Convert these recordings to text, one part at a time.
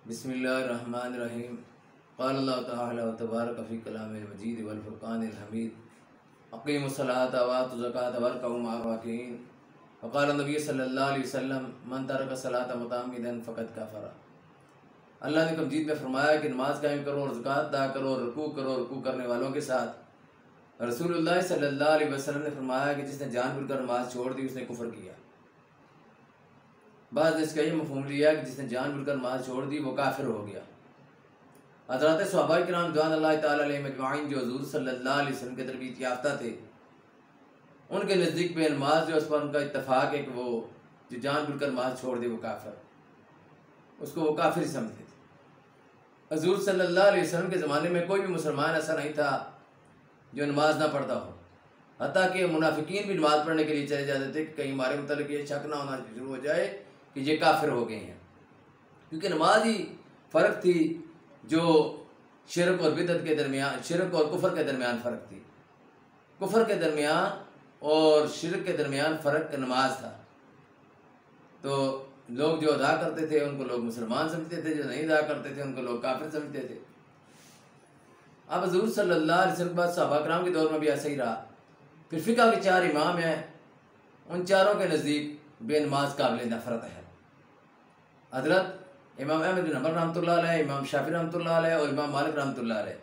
बिस्मिल्लाहिर्रहमानिर्रहीम। क़ाल अल्लाहु तआला व तबारक फ़ी कलामिल मजीद वल फ़ुरक़ानिल हमीद। अक़ीमुस्सलाता व आतु ज़काता वरकऊ मअर राकिईन। फ़क़ाल नबी सल्लल्लाहु अलैहि वसल्लम मन तरक सलाता मुतअम्मिदन फ़क़द कफ़र। अल्लाह ने मजीद में फरमाया कि नमाज कायम करो और ज़कात अदा करो और रुकू करने वालों के साथ। रसूलुल्लाह सल्लल्लाहु अलैहि वसल्लम ने फरमाया कि जिसने जानबूझकर नमाज छोड़ दी उसने कुफ़र किया। बाद इसका ये मफ़हूम लिया कि जिसने जानबूझकर नमाज छोड़ दी वो काफिर हो गया। हज़रात सहाबाए किराम रिज़वानुल्लाहि तआला अलैहिम अजमाइन जो हुज़ूर सल्लल्लाहु अलैहि वसल्लम के तरबियत याफ्ता थे, उनके नज़दीक में नमाज जो उस पर उनका इत्तफ़ाक़ है कि वो जो जानबूझकर नमाज छोड़ दे वो काफिर, उसको वो काफिर समझते थे। हुज़ूर सल्लल्लाहु अलैहि वसल्लम के ज़माने में कोई भी मुसलमान ऐसा नहीं था जो नमाज ना पढ़ता हो। हत्ता कि मुनाफिकीन भी नमाज पढ़ने के लिए चले जाते थे कि कहीं हमारे मुतल्लिक़ ये शक ना होना शुरू हो जाए कि ये काफिर हो गए हैं, क्योंकि नमाज ही फ़र्क थी जो शिरक और बिदअत के दरमियान, शिरक और कुफर के दरमियान फ़र्क थी। कुफर के दरमियान और शिरक के दरमियान फ़र्क नमाज था। तो लोग जो अदा करते थे उनको लोग मुसलमान समझते थे, जो नहीं अदा करते थे उनको लोग काफिर समझते थे। अब हुज़ूर सल्लल्लाहु अलैहि वसल्लम के बाद सहाबा किराम के दौर में भी ऐसा ही रहा। फिर फ़िक़्ह के 4 इमाम हैं, उन चारों के नज़दीक बेनमाज काबिल नफ़रत है। हज़रत इमाम अहमद बिन हम्बल रहमतुल्लाह अलैह, इमाम शाफ़ी रहमतुल्लाह अलैह और इमाम मालिक रहमतुल्लाह अलैह,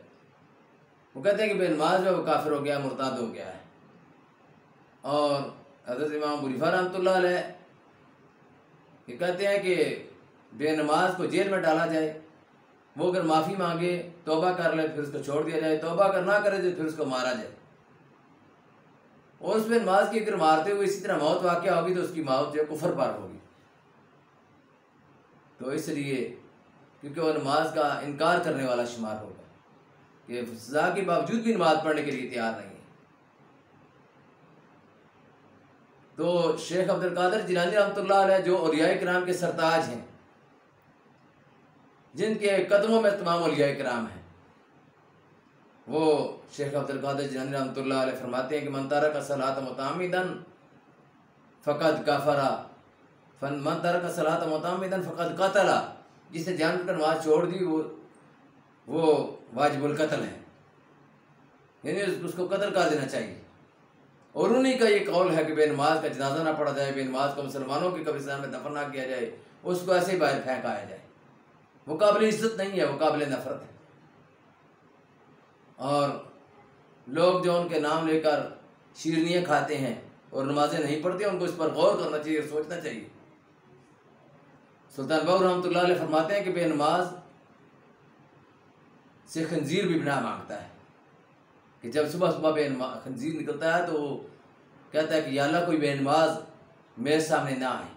वो कहते हैं कि बेनमाज में वो काफिर हो गया, मुर्ताद हो गया है। और हज़रत इमाम अबू हनीफ़ा रहमतुल्लाह अलैह ये कहते हैं कि बेनमाज को जेल में डाला जाए, वो अगर माफ़ी मांगे तौबा कर ले फिर उसको छोड़ दिया जाए, तौबा अगर ना करे तो फिर उसको मारा जाए। और उस बेनमाज की अगर मारते हुए इसी तरह मौत वाक़या होगी तो उसकी मौत जो कुफर पर होगी। तो इसलिए क्योंकि वह नमाज का इनकार करने वाला शुमार होगा कि सज़ा के बावजूद भी नमाज पढ़ने के लिए तैयार नहीं है। तो शेख अब्दुल कादिर जिलानी रहमतुल्लाह अलैह जो औलियाए किराम के सरताज हैं, जिनके कदमों में तमाम औलियाए किराम हैं, वो शेख अब्दुल कादिर जिलानी रहमतुल्लाह अलैह फरमाते हैं कि मन तरक सलात मुतअम्मिदन फ़क़द कफ़रा मन तरक सलात मुतअम्मिदन फ़क़द क़तला। जिसने जानबूझकर नमाज छोड़ दी वो वाजिबुल कत्ल है, यानी उसको कत्ल कर देना चाहिए। और उन्हीं का ये कौल है कि बेनमाज का जनाजा ना पढ़ा जाए, बेनमाज को मुसलमानों के कब्रिस्तान में दफन ना किया जाए, उसको ऐसे ही बाहर फेंकाया जाए। वो काबिल इज़्ज़त नहीं है, वो काबिल नफ़रत है। और लोग जो उनके नाम लेकर शीरनियाँ खाते हैं और नमाजें नहीं पढ़ते, उनको इस पर गौर करना चाहिए, सोचना चाहिए। सुल्तान बाहू रहमतुल्लाह अलैह फरमाते हैं कि बेनमाज से खंजीर भी बिना मांगता है कि जब सुबह सुबह खंजीर निकलता है तो वो कहता है कि या अल्लाह कोई बेनमाज मेरे सामने ना आए,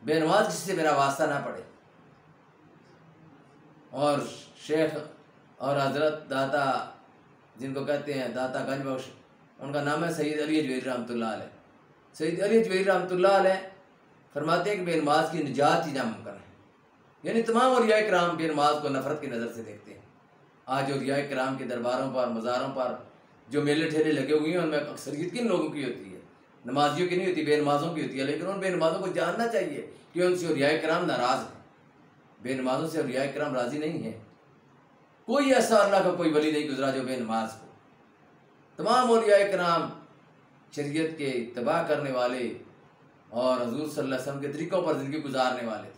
बेनमाज किसी से मेरा वास्ता ना पड़े। और शेख और हज़रत दाता जिनको कहते हैं दाता गंजबख्श, उनका नाम है सैयद अली अजवैरी रहमतुल्लाह अलैह। सैयद अली अजवैरी रहमतुल्लाह अलैह फरमाते हैं कि बेनमाज की निजात ही नामुमकिन है। यानी तमाम औलियाए किराम बेनमाज को नफ़रत की नज़र से देखते हैं। आज औलियाए किराम के दरबारों पर, मज़ारों पर जो मेले ठेले लगे हुए हैं उनमें अक्सरियत किन लोगों की होती है? नमाजियों की नहीं होती, बेनमाज़ों की होती है। लेकिन उन बेनमाज़ों को जानना चाहिए कि उनसे औलियाए किराम नाराज़ हैं, बेनमाज़ों से औलियाए किराम राज़ी नहीं है। कोई ऐसा अल्लाह का कोई वली नहीं गुजरा जो बेनमाज को। तमाम औलियाए किराम शरीयत के इत्तबा करने वाले और हुज़ूर सल्लल्लाहु अलैहि वसल्लम के तरीक़ों पर ज़िंदगी गुजारने वाले थे।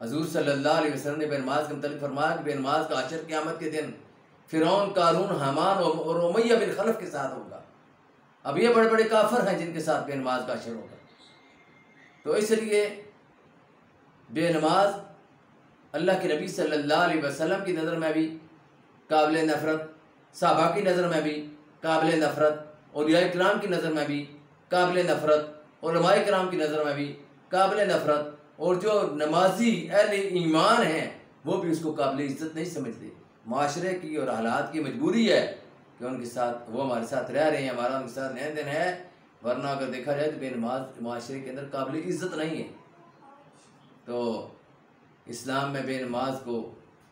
हुज़ूर सल्लल्लाहु अलैहि वसल्लम ने बेनमाज के मुतल्लिक़ फरमाया कि बेनमाज का हशर क़यामत के दिन फ़िरौन, क़ारून, हामान और उमय्या बिन खलफ के साथ होगा। अब ये बड़े बड़े काफिर हैं जिनके साथ बेनमाज का हशर होगा। तो इसलिए बेनमाज अल्लाह के नबी सल्लल्लाहु अलैहि वसल्लम की नज़र में भी काबिल नफ़रत, सहाबा की नज़र में भी काबिल नफ़रत, औलियाए किराम की नज़र में भी काबिल नफ़रत, उलमाए किराम की नज़र में भी काबिल नफ़रत, और जो नमाजी अहले ईमान हैं वो भी उसको काबिल इज़्ज़त नहीं समझते। माशरे की और हालात की मजबूरी है कि उनके साथ वो हमारे साथ रह रहे हैं, हमारा उनके साथ लेन देन है, वरना अगर देखा जाए तो बेनमाज माशरे के अंदर काबिल इज़्ज़त नहीं है। तो इस्लाम में बेनमाज को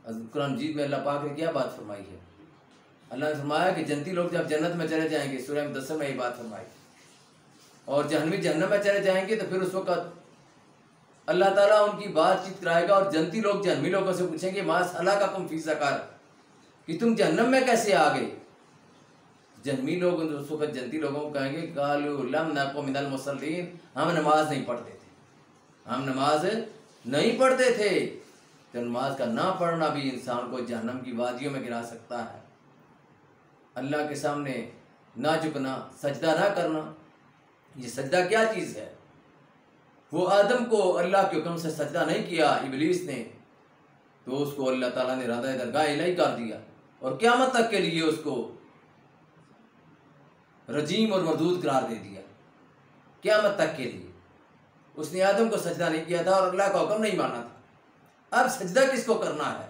कुरान मजीद में अल्लाह पाक ने क्या बात फरमाई है? अल्लाह ने फरमाया कि जन्नती लोग जब जन्नत में चले जाएंगे, सूरह मुदस्सिर में ये बात फरमाई, और जहन्नमी जहन्नम में चले जाएंगे तो फिर उस वक़्त अल्लाह ताला उनकी बातचीत कराएगा और जन्नती लोग जहन्नमी लोगों से पूछेंगे मा सलकाकुम फी सकर, कि तुम जहन्नम में कैसे आ गए। जहन्नमी लोग उस वक्त जन्नती लोगों को कहेंगे कालू लम नकु मिनल मुसल्लीन, हम नमाज नहीं पढ़ते थे, हम नमाज नहीं पढ़ते थे। तो नमाज का ना पढ़ना भी इंसान को जहन्नम की वादियों में गिरा सकता है। अल्लाह के सामने ना झुकना, सजदा ना करना, ये सजदा क्या चीज़ है। वो आदम को अल्लाह के हुक्म से सजदा नहीं किया इबलीस ने, तो उसको अल्लाह ताला ने राधा दरगाह इलाही कर दिया और क़यामत तक के लिए उसको रजीम और मरदूद करार दे दिया। क़यामत तक के लिए उसने आदम को सजदा नहीं किया था और अल्लाह का हुक्म नहीं माना था। अब सजदा किसको करना है,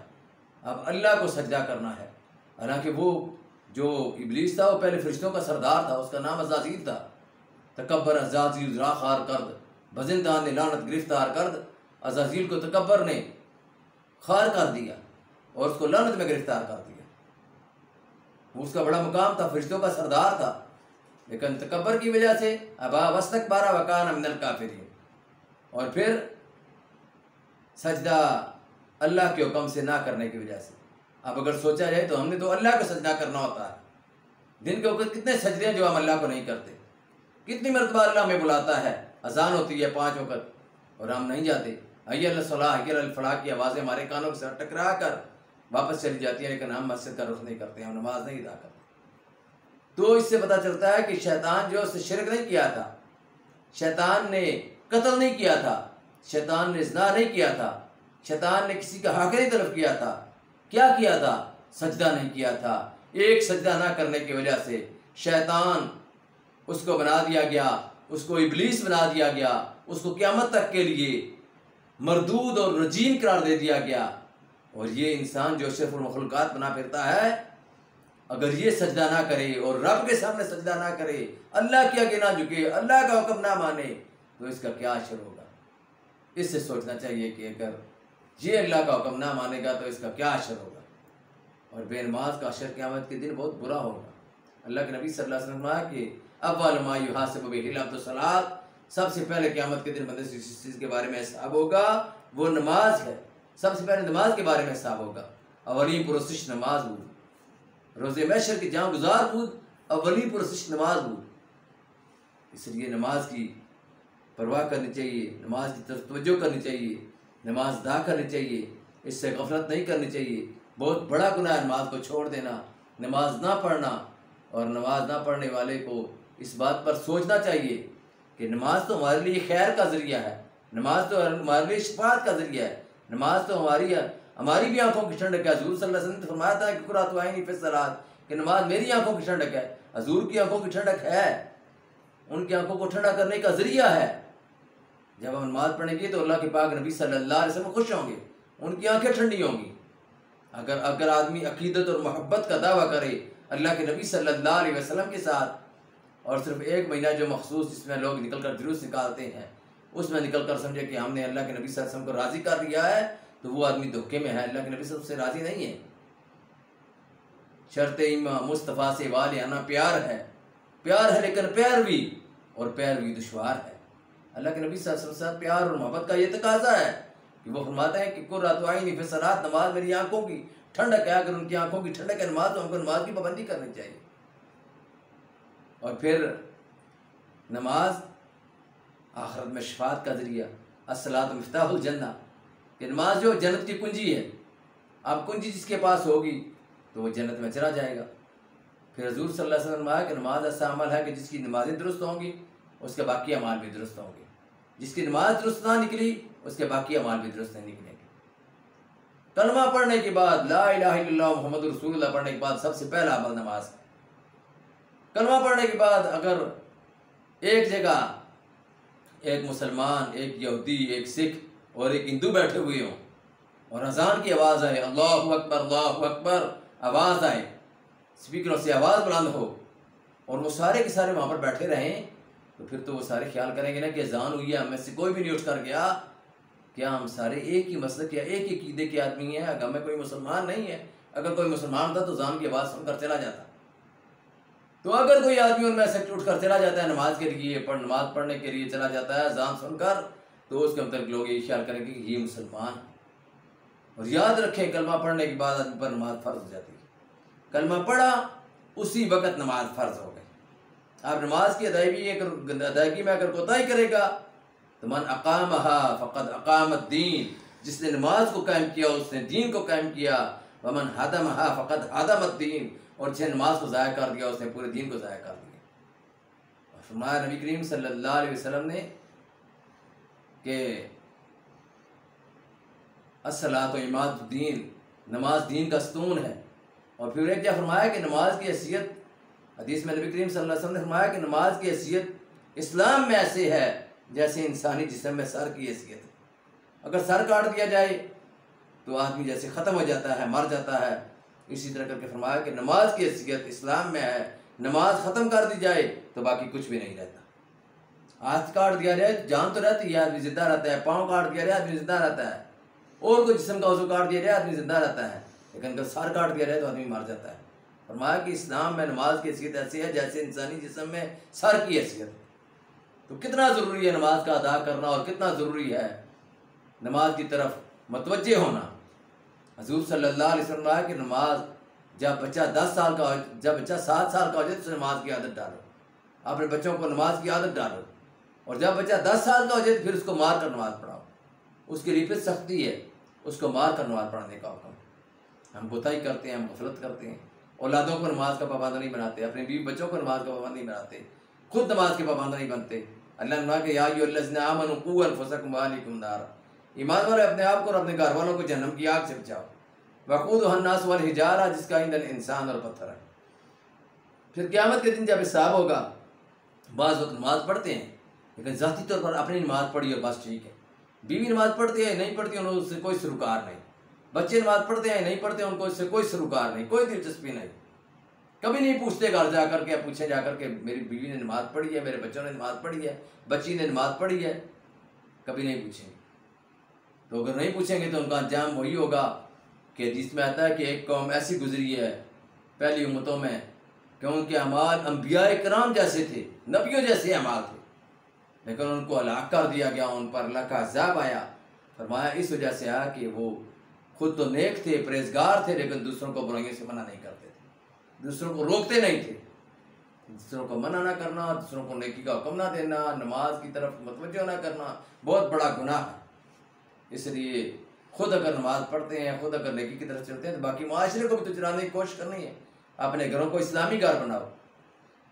अब अल्लाह को सजदा करना है। हालांकि वो जो इबलीस था वो पहले फरिश्तों का सरदार था, उसका नाम अज़ाज़ील था। तकब्बर अज़ाज़ील राखार कर्द, भजिंदान ने लानत गिरफ्तार कर्द। अज़ाज़ील को तकब्बर ने खार कर दिया और उसको लानत में गिरफ्तार कर दिया। वो उसका बड़ा मुकाम था, फरिश्तों का सरदार था, लेकिन तकब्बर की वजह से अबा वस्तकबारा वकान मिनल काफिरीन। और फिर सजदा अल्लाह के हुक्म से ना करने की वजह से। अब अगर सोचा जाए तो हमने तो अल्लाह को सजदा करना होता है। दिन के वक्त कितने सजदे हैं जो हम अल्लाह को नहीं करते। कितनी मरतबा अल्लाह में बुलाता है, अजान होती है 5 वक्त और हम नहीं जाते। अय्यल सलाह अय्यल फलाह की आवाज़ें हमारे कानों से टकरा कर वापस चली जाती हैं, लेकिन हम मस्जिद का रुख नहीं करते, हम नमाज नहीं अदा करते। तो इससे पता चलता है कि शैतान जो उससे शिरक नहीं किया था, शैतान ने कत्ल नहीं किया था, शैतान ने ज़िना नहीं किया था, शैतान ने किसी का हक नहीं तलब किया था। क्या किया था, सजदा नहीं किया था। एक सजदा ना करने की वजह से शैतान उसको बना दिया गया, उसको इबलीस बना दिया गया, उसको क़यामत तक के लिए मरदूद और रजीम करार दे दिया गया। और ये इंसान जो अशरफुल मखलूक़ात बना फिरता है, अगर ये सजदा ना करे और रब के सामने सजदा ना करे, अल्लाह के आगे ना झुके, अल्लाह का हुक्म ना माने, तो इसका क्या असर होगा। इससे सोचना चाहिए कि अगर ये अल्लाह का हुक्म ना मानेगा तो इसका क्या असर होगा। और बेनमाज का असर क़यामत के दिन बहुत बुरा होगा। अल्लाह के नबी सल्लल्लाहु अलैहि वसल्लम ने कि अव्वल मा युहासिबु बिहिल अब्दु सलात, सबसे पहले क़यामत के दिन बंदे से जिस चीज़ के बारे में हिसाब होगा वो नमाज है। सबसे पहले नमाज के बारे में हिसाब होगा। अवली पुरसिश नमाज बूद, रोज़े महशर की जहाँ गुजार बूद, अवली पुरसिश नमाज बूद। इसलिए नमाज की परवाह करनी चाहिए, नमाज की तरफ तवज्जो करनी चाहिए, नमाज अदा करनी चाहिए, इससे गफलत नहीं करनी चाहिए। बहुत बड़ा गुनाह है नमाज को छोड़ देना, नमाज ना पढ़ना। और नमाज ना पढ़ने वाले को इस बात पर सोचना चाहिए कि नमाज तो हमारे लिए खैर का ज़रिया है, नमाज तो हमारे लिए शफाअत का ज़रिया है, नमाज तो हमारी भी आंखों की ठंडक है। हज़ूर सल्लल्लाहु अलैहि वसल्लम ने फरमाया था कि कुरातु आइनी फी सलात, कि नमाज मेरी आंखों की ठंडक है, हज़ूर की आंखों की ठंडक है, उनकी आंखों को ठंडा करने का ज़रिया है। जब हम नमाज पढ़ेंगे तो अल्लाह के पाक नबी सल्लल्लाहु अलैहि वसल्लम खुश होंगे, उनकी आंखें ठंडी होंगी। अगर आदमी अकीदत और मोहब्बत का दावा करे अल्लाह के नबी सल्लल्लाहु अलैहि वसल्लम के साथ, और सिर्फ एक महीना जो मखसूस जिसमें लोग निकल कर जुलूस निकालते हैं, उसमें निकल कर समझे कि हमने अल्लाह के नबी सल्लल्लाहु अलैहि वसल्लम को राज़ी कर दिया है, तो वो आदमी धोखे में है, अल्लाह के नबी सल्लल्लाहु अलैहि वसल्लम से राज़ी नहीं है। शर्त ईमान मुस्तफ़ा से वाले आना प्यार है लेकिन पैरवी दुश्वार है। अल्लाह के नबी सल्लल्लाहु अलैहि वसल्लम प्यार और मोहब्बत का ये तकाजा है कि वो फरमाते हैं कि कुर्रतु आइनी फी सलात, नमाज मेरी आंखों की ठंडक है। अगर उनकी आंखों की ठंडक है नमाज, तो हमको नमाज की पाबंदी करनी चाहिए। और फिर नमाज आखिरत में शफाअत का ज़रिया, अस्सलात मिफ्ताहुल जन्ना, कि नमाज जो जन्नत की कुंजी है। अब कुंजी जिसके पास होगी तो वो जन्नत में चला जाएगा। फिर हज़ूर सल्लल्लाहु अलैहि वसल्लम ने कि नमाज ऐसा अमल है कि जिसकी नमाज़ें दुरुस्त होंगी उसके बाकी अमाल भी दुरुस्त होंगे, जिसकी नमाज दुरुस्त ना निकली उसके बाकी अमाल भी दुरुस्त नहीं निकलेंगे। कलमा पढ़ने के बाद, ला इलाहा इल्लल्लाह मुहम्मदुर रसूलुल्लाह पढ़ने के बाद सबसे पहला अमल नमाज है। कलमा पढ़ने के बाद अगर एक जगह एक मुसलमान, एक यहूदी, एक सिख और एक हिंदू बैठे हुए हों और अजान की आवाज़ आए, अल्लाहु अकबर आवाज़ आए, स्पीकरों से आवाज़ बुलंद हो, और वो सारे के सारे वहाँ पर बैठे रहें, तो फिर तो वो सारे ख्याल करेंगे ना कि अजान हुई है, हमें से कोई भी नहीं उठ कर गया, क्या हम सारे एक ही मसलक या एक ही कीदे के आदमी हैं। अगर हमें कोई मुसलमान नहीं है, अगर कोई मुसलमान था तो अजान की आवाज़ सुनकर चला जाता। तो अगर कोई आदमी उनमें से उठ कर चला जाता है नमाज के लिए, नमाज पढ़ने के लिए चला जाता है, अजान सुनकर, तो उसके मतलब लोग ये ख्याल करेंगे कि ये मुसलमान है। और याद रखें, कलमा पढ़ने के बाद आदमी पर नमाज फ़र्ज हो जाती है। कलमा पढ़ा उसी वक़्त नमाज फ़र्ज हो गई। आप नमाज की अदायगी में अगर कोताही करेगा तो मन अकामहा फ़क़द अकामद्दीन, जिसने नमाज को कायम किया उसने दीन को कायम किया। वमन हदमहा फ़क़द हदमद्दीन, और जिसने नमाज को ज़ाया कर दिया उसने पूरे दीन को ज़ाया कर दिया। फरमाया नबी करीम सल्लल्लाहु अलैहि वसल्लम ने कि अस्सलातु इमादुद्दीन, नमाज दीन का स्तून है। और फिर एक क्या फरमाया कि नमाज की हैसियत, हदीस में नबी करीम सल्लल्लाहु अलैहि वसल्लम ने फरमाया कि नमाज की हैसियत इस्लाम में ऐसे है जैसे इंसानी जिस्म में सर की हैसियत है। अगर सर काट दिया जाए तो आदमी जैसे ख़त्म हो जाता है, मर जाता है। इसी तरह करके फरमाया कि नमाज की हैसियत इस्लाम में है, नमाज ख़त्म कर दी जाए तो बाकी कुछ भी नहीं रहता। हाथ काट दिया जाए जान तो रहती है, आदमी जिंदा रहता है। पाँव काट दिया जाए आदमी जिंदा रहता है। और कोई जिस्म का उज़्व काट दिया जाए आदमी जिंदा रहता है, लेकिन अगर सर काट दिया जाए तो आदमी मर जाता है। फरमाया कि इस्लाम में नमाज की हैसियत ऐसी है जैसे इंसानी जिस्म में सर की हैसियत। तो कितना ज़रूरी है नमाज का अदा करना, और कितना ज़रूरी है नमाज की तरफ मुतवज्जे होना। हज़ूर सल्लल्लाहु अलैहि वसल्लम ने कहा कि नमाज जब बच्चा 10 साल का हो, जब बच्चा 7 साल का हो जाए तो नमाज की आदत डालो। अपने बच्चों को नमाज की आदत डालो, और जब बच्चा 10 साल का हो जाए तो फिर उसको मार कर नमाज पढ़ाओ। उसकी रिफत सख्ती है, उसको मार कर नमाज पढ़ाने का हुक्म। हम कोताही करते हैं, हम गफलत करते हैं, औलादों को नमाज का पाबंद नहीं बनाते, अपने बीवी बच्चों को नमाज का पाबंद नहीं बनाते, खुद नमाज के पाबंद नहीं बनते। अल्लाह ने कहा कि या अय्युहल्लज़ीना आमनू क़ू अनफुसकुम व अहलीकुम नारा, ईमान वाले अपने आप को और अपने घर वालों को जहन्नम की आग से बचाओ। वक़ूदुहा अन्नास वल हिजारा, जिसका ईंधन इंसान और पत्थर है। फिर क़यामत के दिन जब हिसाब होगा, बाज़ वक्त नमाज पढ़ते हैं लेकिन ज़ाती तौर पर अपनी नमाज पढ़ी और बस ठीक है। बीवी नमाज पढ़ती है नहीं पढ़ती उनको उससे कोई सरोकार नहीं, बच्चे नमाज पढ़ते हैं नहीं पढ़ते उनको इससे कोई सरोकार नहीं, कोई दिलचस्पी नहीं। कभी नहीं पूछते घर जा कर के, पूछे जा कर के मेरी बीवी ने नमाज पढ़ी है, मेरे बच्चों ने नमाज पढ़ी है, बच्ची ने नमाज पढ़ी है, कभी नहीं पूछेंगे। तो अगर नहीं पूछेंगे तो उनका अंजाम वही होगा कि जिसमें आता है कि एक कौम ऐसी गुजरी है पहली उम्मतों में कि उनके अमाल अंबिया इकराम जैसे थे, नबियों जैसे अमाल थे, लेकिन उनको हलाक कर दिया गया, उन पर अल्लाह का अज़ाब आया। फरमाया इस वजह से आया कि वो खुद तो नेक थे, परहेज़गार थे, लेकिन दूसरों को बुराइयों से मना नहीं करते थे, दूसरों को रोकते नहीं थे। दूसरों को मना ना करना, दूसरों को नेकी का हुक्म ना देना, नमाज की तरफ मुतवज्जो ना करना बहुत बड़ा गुनाह है। इसलिए खुद अगर नमाज पढ़ते हैं, खुद अगर नेकी की तरफ चलते हैं तो बाकी माशरे को भी तो चलाने की कोशिश करनी है। अपने घरों को इस्लामी घर बनाओ।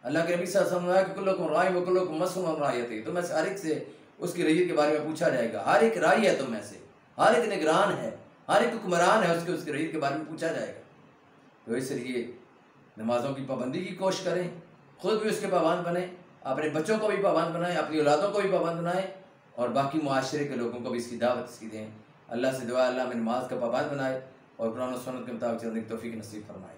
अल्लाह के नबी सल्लल्लाहु अलैहि वसल्लम ने कुल्लुकुम राइन व कुल्लुकुम मसऊलुन अन रइयतिही, तो में से हर एक से उसकी रैयत के बारे में पूछा जाएगा। हर एक राई है, तो में से हर एक निगरान है, हर एक हुक्मरान है, उसकी रैयत के बारे में पूछा जाएगा। तो इसलिए नमाज़ों की पाबंदी की कोशिश करें, खुद भी उसके पाबंद बने, अपने बच्चों को भी पाबंद बनाएं, अपनी औलादों को भी पाबंद बनाएं, और बाकी मुआशरे के लोगों को भी इसकी दावत इसकी दें। अल्लाह से दुआ अल्लाह में नमाज का पाबंद बनाए और कुरान और सुन्नत के मुताबिक चलने की तौफीक नसीब फरमाए।